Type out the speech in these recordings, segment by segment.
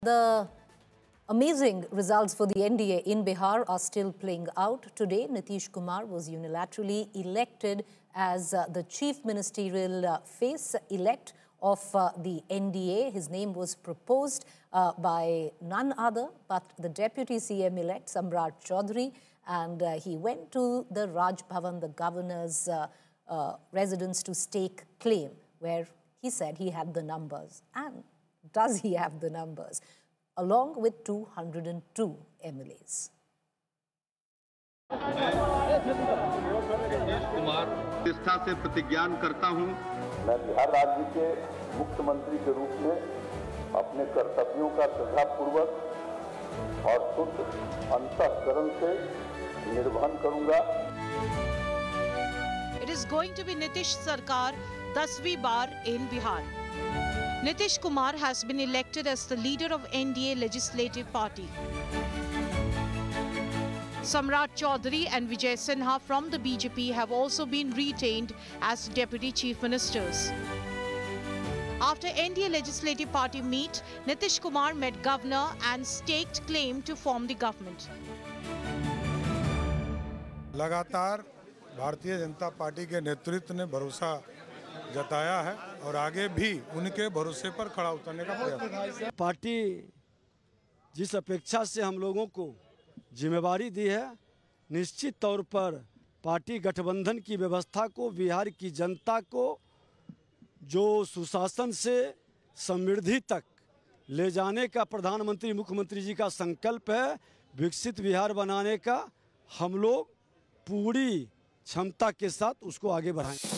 The amazing results for the NDA in Bihar are still playing out. Today, Nitish Kumar was unilaterally elected as the chief ministerial face-elect of the NDA. His name was proposed by none other but the Deputy CM-elect, Samrat Chaudhary, and he went to the Raj Bhavan, the governor's residence, to stake claim, where he said he had the numbers. And does he have the numbers? Along with 202 MLAs. Kumar निष्ठा से प्रतिज्ञान करता हूं। मैं बिहार राज्य के मुख्यमंत्री के रूप में अपने कर्तव्यों का श्रद्धापूर्वक और शुद्ध अंतःकरण से निर्वहन करूंगा। It is going to be Nitish Sarkar 10वीं बार in Bihar. Nitish Kumar has been elected as the leader of NDA Legislative Party. Samrat Chaudhary and Vijay Sinha from the BJP have also been retained as Deputy Chief Ministers. After NDA Legislative Party meet, Nitish Kumar met Governor and staked claim to form the government. लगातार Bharatiya Janata party के नेतृत्व ने भरोसा जताया है और आगे भी उनके भरोसे पर खड़ा उतरने का प्रयास। पार्टी जिस अपेक्षा से हम लोगों को जिम्मेवारी दी है, निश्चित तौर पर पार्टी गठबंधन की व्यवस्था को, बिहार की जनता को जो सुशासन से समृद्धि तक ले जाने का प्रधानमंत्री मुख्यमंत्री जी का संकल्प है, विकसित बिहार बनाने का, हम लोग पूरी क्षमता के साथ उसको आगे बढ़ाएंगे।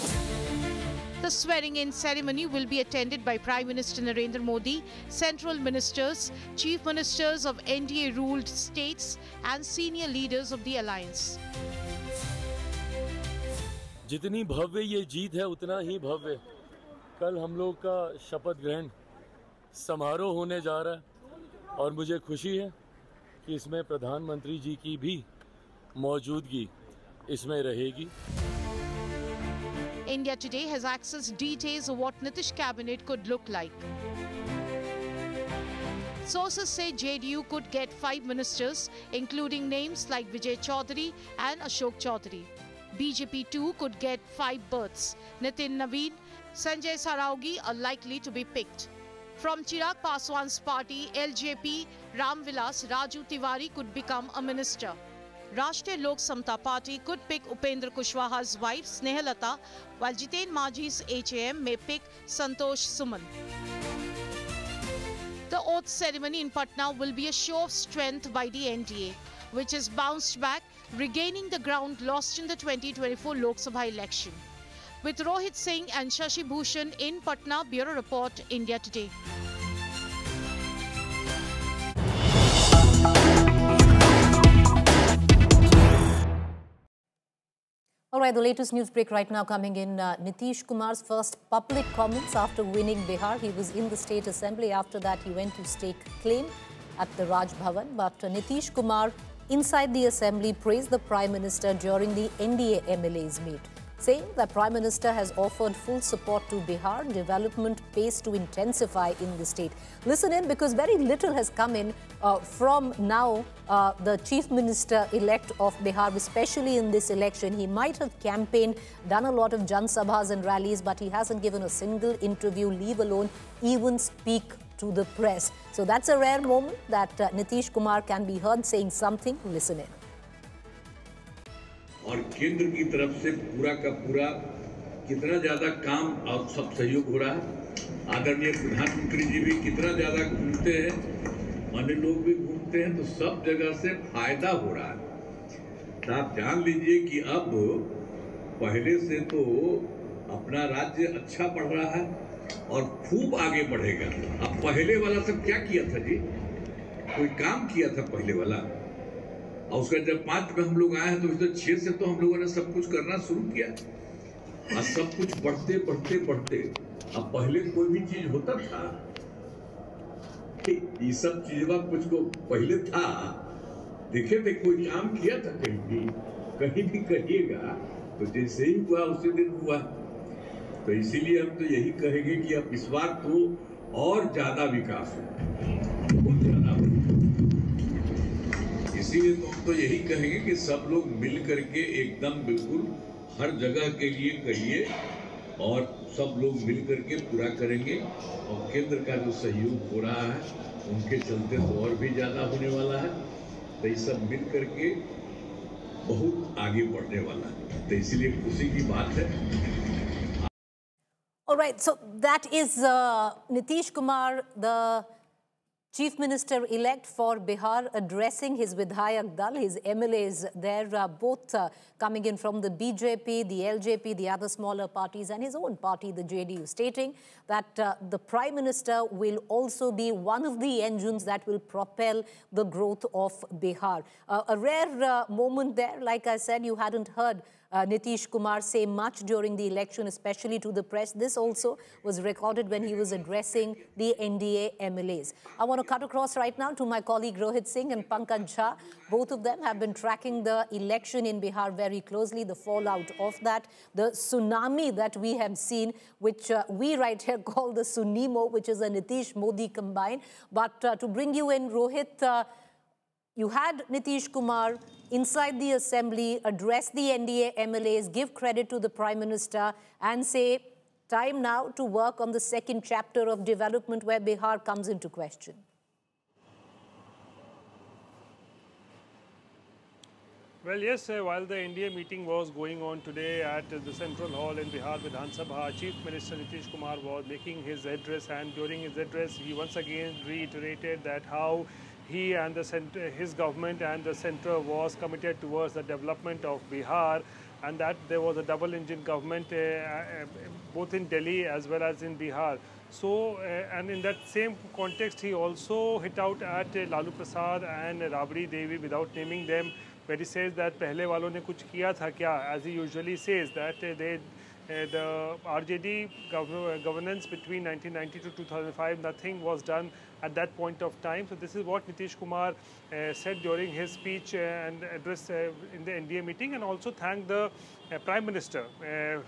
The swearing-in ceremony will be attended by Prime Minister Narendra Modi, central ministers, chief ministers of NDA-ruled states and senior leaders of the alliance. जितनी भव्य ये जीत है उतना ही भव्य कल हम लोग का शपथ ग्रहण समारोह होने जा रहा है और मुझे खुशी है कि इसमें प्रधानमंत्री जी की भी मौजूदगी इसमें रहेगी। India Today has accessed details of what Nitish cabinet could look like. Sources say JDU could get 5 ministers, including names like Vijay Chaudhary and Ashok Chaudhary. BJP too could get 5 berths. Nitin Naveen, Sanjay Saraugi are likely to be picked. From Chirag Paswan's party, LJP, Ram Vilas Raju Tiwari could become a minister. Rashtriya Lok Samta Party could pick Upendra Kushwaha's wife Snehalata, while Jiten Majhi's HAM may pick Santosh Suman. The oath ceremony in Patna will be a show of strength by the NDA, which has bounced back, regaining the ground lost in the 2024 Lok Sabha election. With Rohit Singh and Shashi Bhushan in Patna, Bureau Report, India Today. All right, the latest news break right now coming in. Nitish Kumar's first public comments after winning Bihar. He was in the State Assembly. After that, he went to stake claim at the Raj Bhavan. But Nitish Kumar, inside the Assembly, praised the Prime Minister during the NDA MLAs meet, saying that Prime Minister has offered full support to Bihar, development pace to intensify in the state. Listen in, because very little has come in from now the Chief Minister-elect of Bihar, especially in this election. He might have campaigned, done a lot of Jan Sabhas and rallies, but he hasn't given a single interview, leave alone even speak to the press. So that's a rare moment that Nitish Kumar can be heard saying something. Listen in. और केंद्र की तरफ से पूरा का पूरा कितना ज्यादा काम और सब सहयोग हो रहा है। आदरणीय प्रधानमंत्री जी भी कितना ज्यादा घूमते हैं, अन्य लोग भी घूमते हैं, तो सब जगह से फायदा हो रहा है। तो आप जान लीजिए कि अब पहले से तो अपना राज्य अच्छा बढ़ रहा है और खूब आगे बढ़ेगा। अब पहले वाला सब क्या किया था जी? कोई काम किया था पहले वाला? और उसका जब 5 में हम लोग आए हैं तो 6 से तो हम लोगों ने सब कुछ करना शुरू किया और सब कुछ बढ़ते बढ़ते बढ़ते अब पहले कोई भी चीज होता था, ये सब चीजों कुछ को पहले था, देखे थे कोई काम किया था कहीं भी कहिएगा तो जैसे ही हुआ उसी दिन हुआ। तो इसीलिए हम तो यही कहेंगे कि अब इस बार तो और ज्यादा विकास हो, बहुत ज्यादा हो गया। इसीलिए हम तो यही कहेंगे कि सब लोग मिल करके एकदम बिल्कुल हर जगह के लिए कहिए और सब लोग मिल करके पूरा करेंगे। और केंद्र का जो सहयोग हो रहा है उनके चलते तो और भी ज्यादा होने वाला है। तो ये सब मिल करके बहुत आगे बढ़ने वाला है, तो इसलिए खुशी की बात है। All right, so that is Nitish Kumar, the Chief Minister-elect for Bihar, addressing his Vidhayak Dal, his MLAs there, both coming in from the BJP, the LJP, the other smaller parties, and his own party, the JDU, stating that the Prime Minister will also be one of the engines that will propel the growth of Bihar. A rare moment there. Like I said, you hadn't heard Nitish Kumar say much during the election, especially to the press. This also was recorded when he was addressing the NDA MLAs. I want to cut across right now to my colleague Rohit Singh and Pankaj Jha. Both of them have been tracking the election in Bihar very closely, the fallout of that, the tsunami that we have seen, which we right here call the Sunimo, which is a Nitish Modi combined. But to bring you in, Rohit, you had Nitish Kumar inside the assembly address the NDA MLAs, give credit to the Prime Minister and say, time now to work on the second chapter of development where Bihar comes into question. Well, yes, while the NDA meeting was going on today at the Central Hall in Bihar Vidhan Sabha, Chief Minister Nitish Kumar was making his address, and during his address, he once again reiterated that how he and his government and the centre was committed towards the development of Bihar, and that there was a double-engine government both in Delhi as well as in Bihar. So, and in that same context, he also hit out at Lalu Prasad and Rabri Devi without naming them, where he says that pehle walon ne kuch kiya tha kya, as he usually says, that the RJD governance between 1990 to 2005, nothing was done at that point of time. So this is what Nitish Kumar said during his speech and address in the NDA meeting, and also thanked the Prime Minister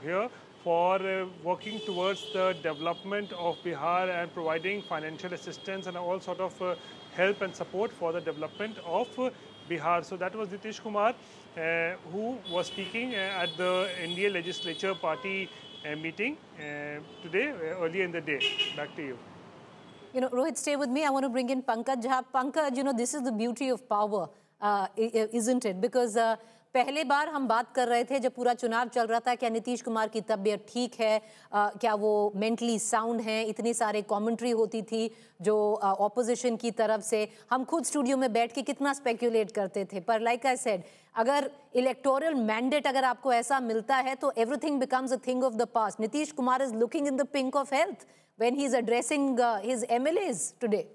here for working towards the development of Bihar and providing financial assistance and all sort of help and support for the development of Bihar. So that was Nitish Kumar who was speaking at the NDA Legislature Party meeting today, early in the day. Back to you. You know, Rohit, stay with me. I want to bring in Pankaj Jha. Pankaj, you know, this is the beauty of power, isn't it? Because पहले बार हम बात कर रहे थे जब पूरा चुनाव चल रहा था, क्या नीतीश कुमार की तबीयत ठीक है, क्या वो मेंटली साउंड है, इतनी सारे कमेंट्री होती थी जो ऑपोजिशन की तरफ से, हम खुद स्टूडियो में बैठ के कितना स्पेक्युलेट करते थे. पर लाइक आई सेड, अगर इलेक्टोरल मैंडेट अगर आपको ऐसा मिलता है तो everything becomes a thing of the past. Nitish Kumar is looking in the pink of health when he is addressing his MLAs today.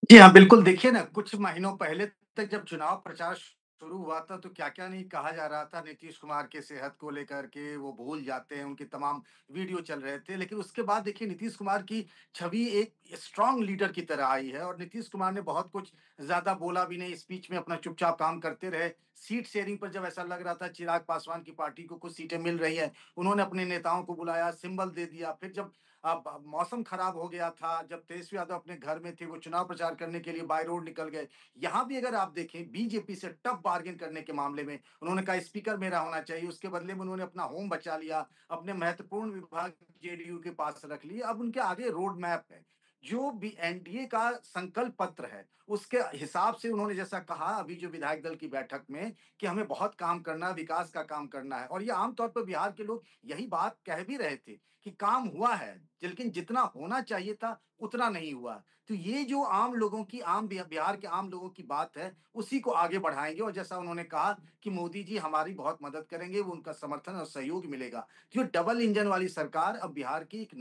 जी हाँ, बिल्कुल. देखिए ना, कुछ महीनों पहले तक जब चुनाव प्रचार शुरू हुआ था तो क्या क्या नहीं कहा जा रहा था. नीतीश कुमार के सेहत को लेकर के वो भूल जाते हैं, उनके तमाम वीडियो चल रहे थे. लेकिन उसके बाद देखिए नीतीश कुमार की छवि एक स्ट्रांग लीडर की तरह आई है, और नीतीश कुमार ने बहुत कुछ ज्यादा बोला भी नहीं. स्पीच में अपना चुपचाप काम करते रहे. सीट शेयरिंग पर जब ऐसा लग रहा था चिराग पासवान की पार्टी को कुछ सीटें मिल रही है, उन्होंने अपने नेताओं को बुलाया, सिंबल दे दिया. फिर जब मौसम खराब हो गया था, जब तेजस्वी यादव अपने घर में थे, वो चुनाव प्रचार करने के लिए बाय रोड निकल गए. यहाँ भी अगर आप देखें, बीजेपी से टफ बार्गेन करने के मामले में उन्होंने कहा स्पीकर मेरा होना चाहिए. उसके बदले में उन्होंने अपना होम बचा लिया, अपने महत्वपूर्ण विभाग जेडीयू के पास रख लिए. अब उनके आगे रोड मैप है, जो भी एनडीए का संकल्प पत्र है उसके हिसाब से उन्होंने जैसा कहा अभी जो विधायक दल की बैठक में कि हमें बहुत काम करना है, विकास का काम करना है. और ये आमतौर पर बिहार के लोग यही बात कह भी रहे थे कि काम हुआ है, लेकिन जितना होना चाहिए था उतना नहीं हुआ. तो ये जो आम लोगों की, आम बिहार के आम लोगों की बात है, उसी को आगे बढ़ाएंगे. और जैसा उन्होंने कहा कि मोदी जी हमारी बहुत मदद करेंगे, वो उनका समर्थन और सहयोग मिलेगा. जो डबल इंजन वाली सरकार अब बिहार की एक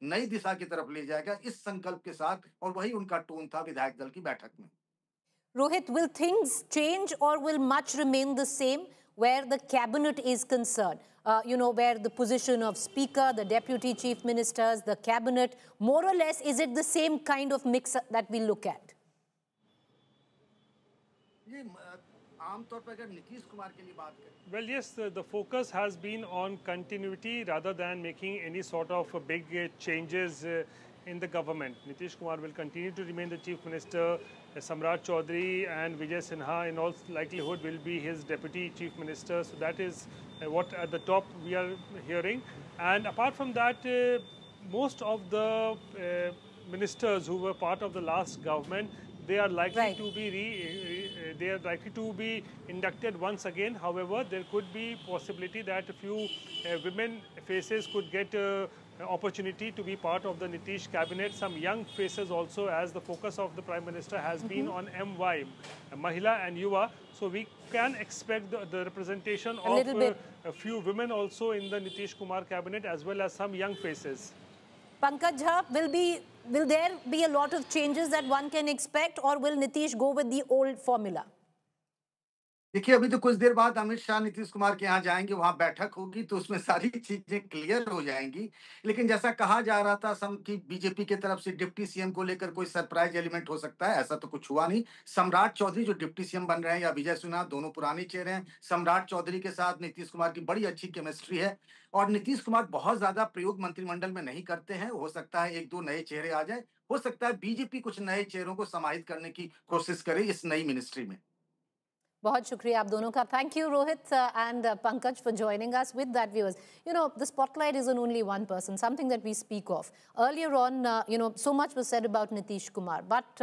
नई दिशा की तरफ ले जाएगा, इस संकल्प के साथ. और वही उनका टोन था विधायक दल की बैठक में. Rohit, will things change or will much remain the same where the cabinet is concerned? You know, where the position of speaker, the deputy chief ministers, the cabinet, more or less, is it the same kind of mix that we look at? आमतौर पर अगर नीतीश कुमार के लिए बात करें, well, yes, the focus has been on continuity rather than making any sort of big changes in the government. Nitish Kumar will continue to remain the Chief Minister. Samrat Chaudhary and Vijay Sinha in all likelihood will be his Deputy Chief Minister. So that is what at the top we are hearing. And apart from that, most of the ministers who were part of the last government, they are likely to be inducted once again. However, there could be possibility that a few women faces could get opportunity to be part of the Nitish cabinet. Some young faces also, as the focus of the Prime Minister has been on MY, Mahila and Yuva. So we can expect the representation of a few women also in the Nitish Kumar cabinet, as well as some young faces. Pankaj Jha, will there be a lot of changes that one can expect, or will Nitish go with the old formula? देखिए, अभी तो कुछ देर बाद अमित शाह नीतीश कुमार के यहाँ जाएंगे, वहां बैठक होगी, तो उसमें सारी चीजें क्लियर हो जाएंगी। लेकिन जैसा कहा जा रहा था कि बीजेपी की तरफ से डिप्टी सीएम को लेकर कोई सरप्राइज एलिमेंट हो सकता है, ऐसा तो कुछ हुआ नहीं। सम्राट चौधरी जो डिप्टी सीएम बन रहे हैं, या विजय सिन्हा, दोनों पुराने चेहरे हैं। सम्राट चौधरी के साथ नीतीश कुमार की बड़ी अच्छी केमिस्ट्री है, और नीतीश कुमार बहुत ज्यादा प्रयोग मंत्रिमंडल में नहीं करते हैं। हो सकता है एक दो नए चेहरे आ जाए, हो सकता है बीजेपी कुछ नए चेहरों को समाहित करने की कोशिश करे इस नई मिनिस्ट्री में। बहुत शुक्रिया आप दोनों का. Thank you, Rohit and Pankaj, for joining us. With that, viewers, you know, the spotlight is on only one person, something that we speak of. Earlier on, you know, so much was said about Nitish Kumar, but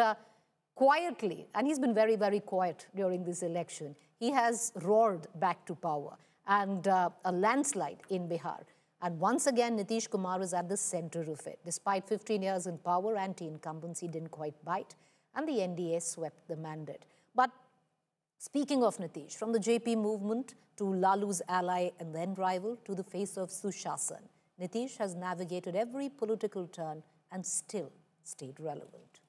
quietly, and he's been very, very quiet during this election, he has roared back to power, and a landslide in Bihar. And once again, Nitish Kumar was at the center of it. Despite 15 years in power, anti-incumbency didn't quite bite, and the NDA swept the mandate. But speaking of Nitish, from the JP movement to Lalu's ally and then rival to the face of Sushasan, Nitish has navigated every political turn and still stayed relevant.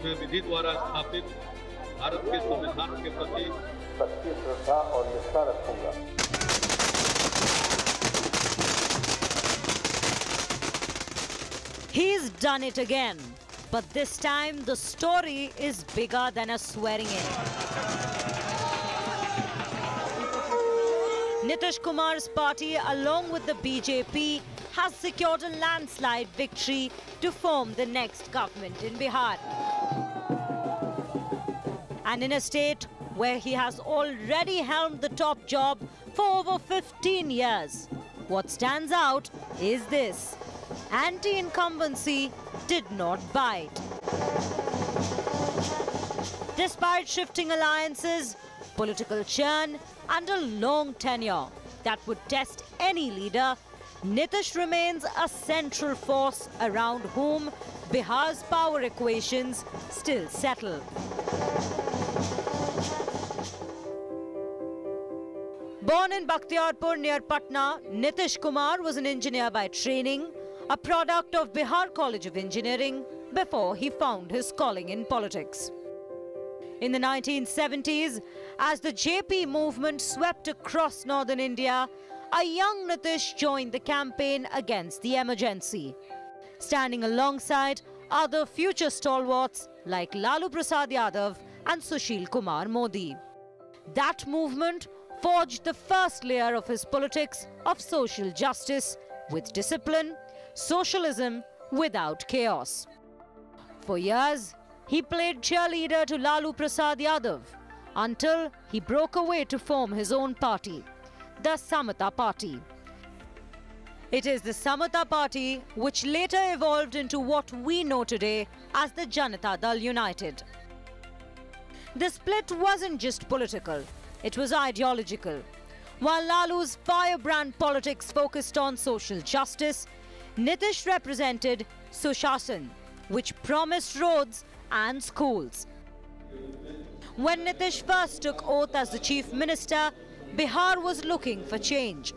मैं विधि द्वारा स्थापित भारत के संविधान के प्रति सच्ची श्रद्धा और निष्ठा रखूंगा। He's done it again, but this time the story is bigger than a swearing-in. Nitish Kumar's party, along with the BJP, has secured a landslide victory to form the next government in Bihar. And in a state where he has already helmed the top job for over 15 years, what stands out is this: anti-incumbency did not bite. Despite shifting alliances, political churn and a long tenure that would test any leader, Nitish remains a central force around whom Bihar's power equations still settle. Born in Bakhtiarpur near Patna, Nitish Kumar was an engineer by training, a product of Bihar College of Engineering, before he found his calling in politics. In the 1970s, as the JP movement swept across northern India, a young Nitish joined the campaign against the emergency, standing alongside other future stalwarts like Lalu Prasad Yadav and Sushil Kumar Modi. That movement forged the first layer of his politics of social justice with discipline, socialism without chaos. For years, he played cheerleader to Lalu Prasad Yadav until he broke away to form his own party, the Samata Party. It is the Samata Party which later evolved into what we know today as the Janata Dal United. The split wasn't just political, it was ideological. While Lalu's firebrand politics focused on social justice, Nitish represented Sushasan, which promised roads and schools. When Nitish first took oath as the chief minister, Bihar was looking for change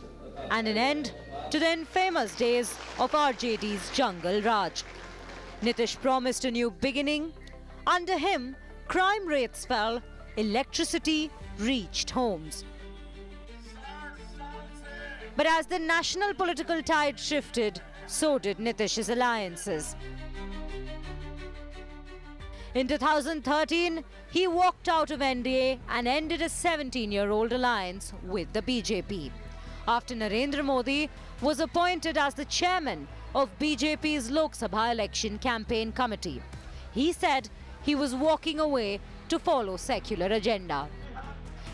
and an end to the infamous days of RJD's Jungle Raj. Nitish promised a new beginning. Under him, crime rates fell, electricity reached homes. But as the national political tide shifted, so did Nitish's alliances. In 2013, he walked out of NDA and ended a 17-year-old alliance with the BJP. After Narendra Modi was appointed as the chairman of BJP's Lok Sabha election campaign committee, he said he was walking away to follow secular agenda.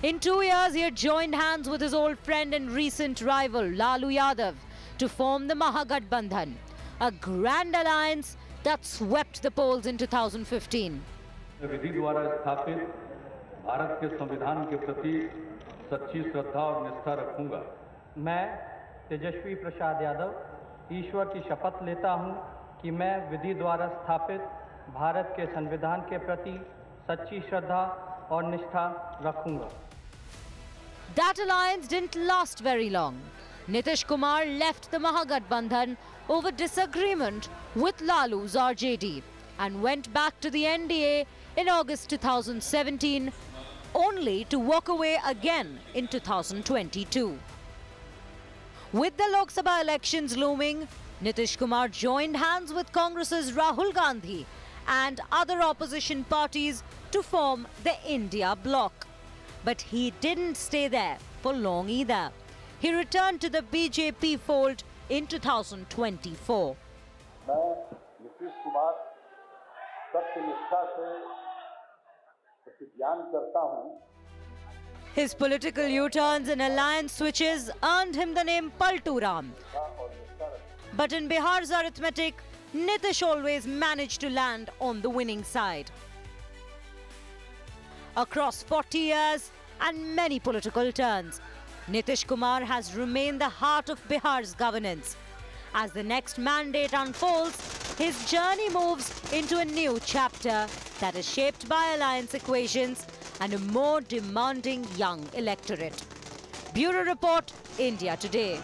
In 2 years, he had joined hands with his old friend and recent rival Lalu Yadav to form the Mahagathbandhan, a grand alliance that swept the polls in 2015. विधि द्वारा स्थापित भारत के संविधान के प्रति सच्ची श्रद्धा और निष्ठा रखूंगा। मैं तेजस्वी प्रसाद यादव ईश्वर की शपथ लेता हूं कि मैं विधि द्वारा स्थापित भारत के संविधान के प्रति सच्ची श्रद्धा और निष्ठा रखूंगा। That alliance didn't last very long. Nitish Kumar left the Mahagathbandhan over disagreement with Lalu's RJD and went back to the NDA in August 2017, only to walk away again in 2022. With the Lok Sabha elections looming, Nitish Kumar joined hands with Congress's Rahul Gandhi and other opposition parties to form the India bloc. But he didn't stay there for long either. He returned to the BJP fold in 2024. मैं नीतीश कुमार सत्यनिष्ठा से प्रतिज्ञान करता हूं। His political U-turns and alliance switches earned him the name Paltu Ram. But in Bihar's arithmetic, Nitish always managed to land on the winning side. Across 40 years and many political turns, Nitish Kumar has remained the heart of Bihar's governance. As the next mandate unfolds, his journey moves into a new chapter that is shaped by alliance equations and a more demanding young electorate. Bureau Report, India Today.